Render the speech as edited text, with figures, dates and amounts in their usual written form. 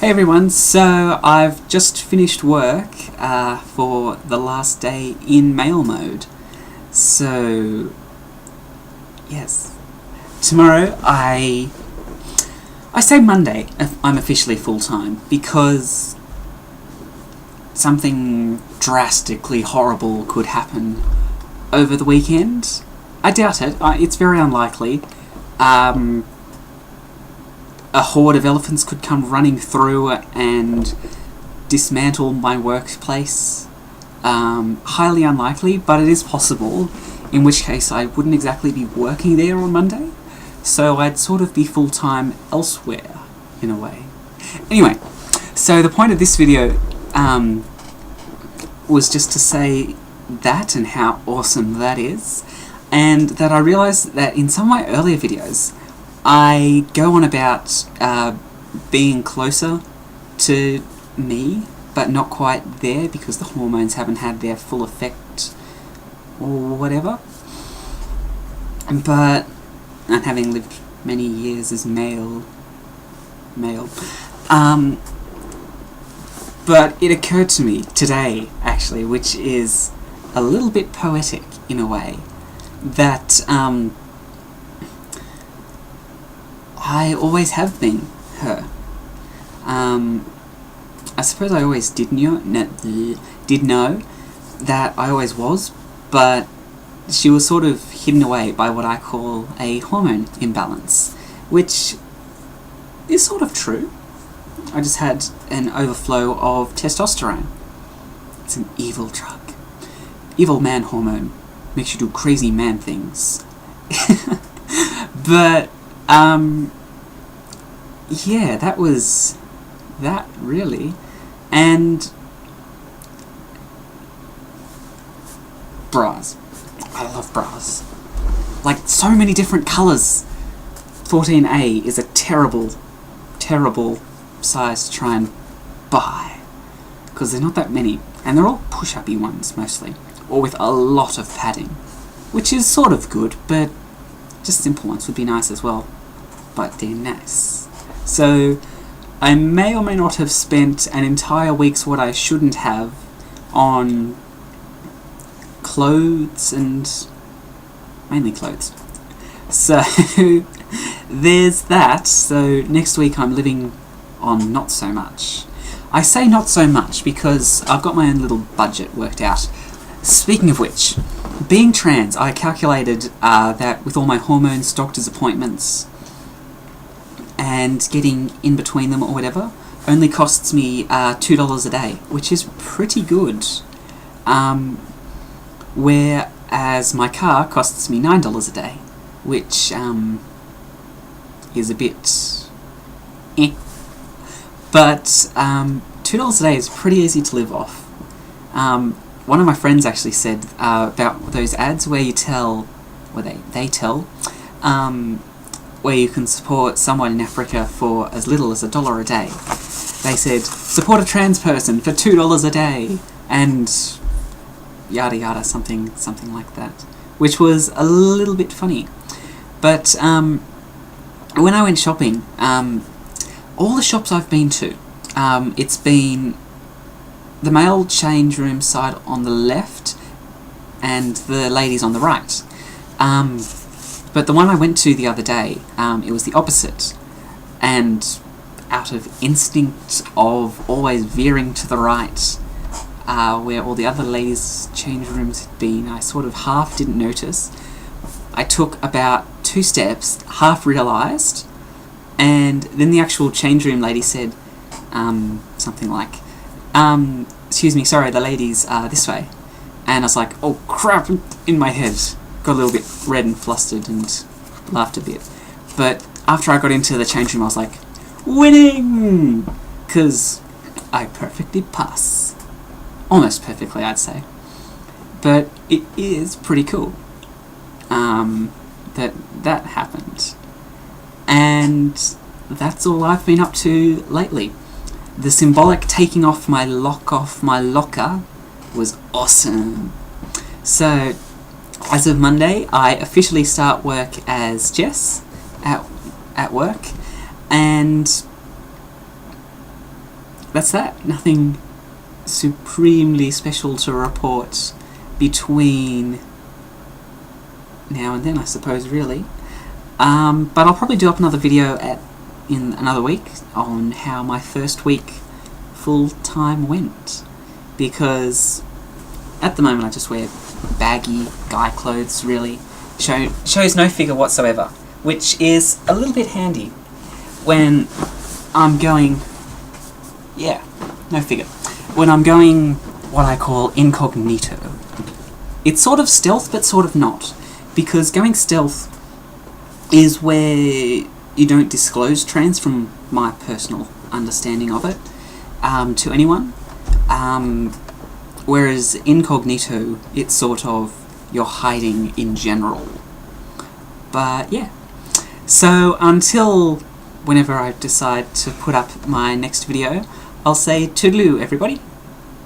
Hey everyone, so I've just finished work for the last day in mail mode. So, yes. Tomorrow I say Monday I'm officially full-time because something drastically horrible could happen over the weekend. I doubt it. It's very unlikely. A horde of elephants could come running through and dismantle my workplace. Highly unlikely, but it is possible, in which case I wouldn't exactly be working there on Monday, so I'd sort of be full-time elsewhere, in a way. Anyway, so the point of this video was just to say that and how awesome that is, and that I realised that in some of my earlier videos I go on about being closer to me, but not quite there because the hormones haven't had their full effect or whatever. But, and having lived many years as male, but it occurred to me today, actually, which is a little bit poetic in a way, that I always have been her. I suppose I always did know that I always was, but she was sort of hidden away by what I call a hormone imbalance, which is sort of true. I just had an overflow of testosterone. It's an evil drug. Evil man hormone. Makes you do crazy man things. But, yeah, that was that, really. And bras. I love bras. Like, so many different colours. 14A is a terrible, terrible size to try and buy, because there's not that many, and they're all push-uppy ones, mostly, or with a lot of padding, which is sort of good, but just simple ones would be nice as well. But they're nice. So I may or may not have spent an entire week's what I shouldn't have on clothes, and mainly clothes. So there's that. So next week I'm living on not so much. I say not so much because I've got my own little budget worked out. Speaking of which, being trans, I calculated that with all my hormones, doctor's appointments, and getting in between them or whatever, only costs me $2 a day, which is pretty good. Whereas my car costs me $9 a day, which is a bit But $2 a day is pretty easy to live off. One of my friends actually said about those ads where you tell, or they tell, where you can support someone in Africa for as little as $1 a day. They said, support a trans person for $2 a day, and yada yada, something like that, which was a little bit funny. But when I went shopping, all the shops I've been to, it's been the male change room side on the left and the ladies on the right. But the one I went to the other day, it was the opposite. And out of instinct of always veering to the right, where all the other ladies' change rooms had been, I sort of half didn't notice. I took about 2 steps, half realised, and then the actual change room lady said something like, excuse me, sorry, the ladies are this way. And I was like, oh crap, in my head. Got a little bit red and flustered and laughed a bit. But after I got into the change room, I was like, winning! Because I perfectly pass. Almost perfectly, I'd say. But it is pretty cool that happened. And that's all I've been up to lately. The symbolic taking off my locker was awesome. So, as of Monday, I officially start work as Jess at work, and that's that. Nothing supremely special to report between now and then, I suppose, really. But I'll probably do up another video in another week on how my first week full-time went, because at the moment I just wear baggy guy clothes, really. Shows no figure whatsoever, which is a little bit handy when I'm going... yeah, no figure. When I'm going what I call incognito. It's sort of stealth, but sort of not. Because going stealth is where you don't disclose trans, from my personal understanding of it, to anyone. Whereas incognito, it's sort of you're hiding in general. But yeah. So until whenever I decide to put up my next video, I'll say toodaloo, everybody.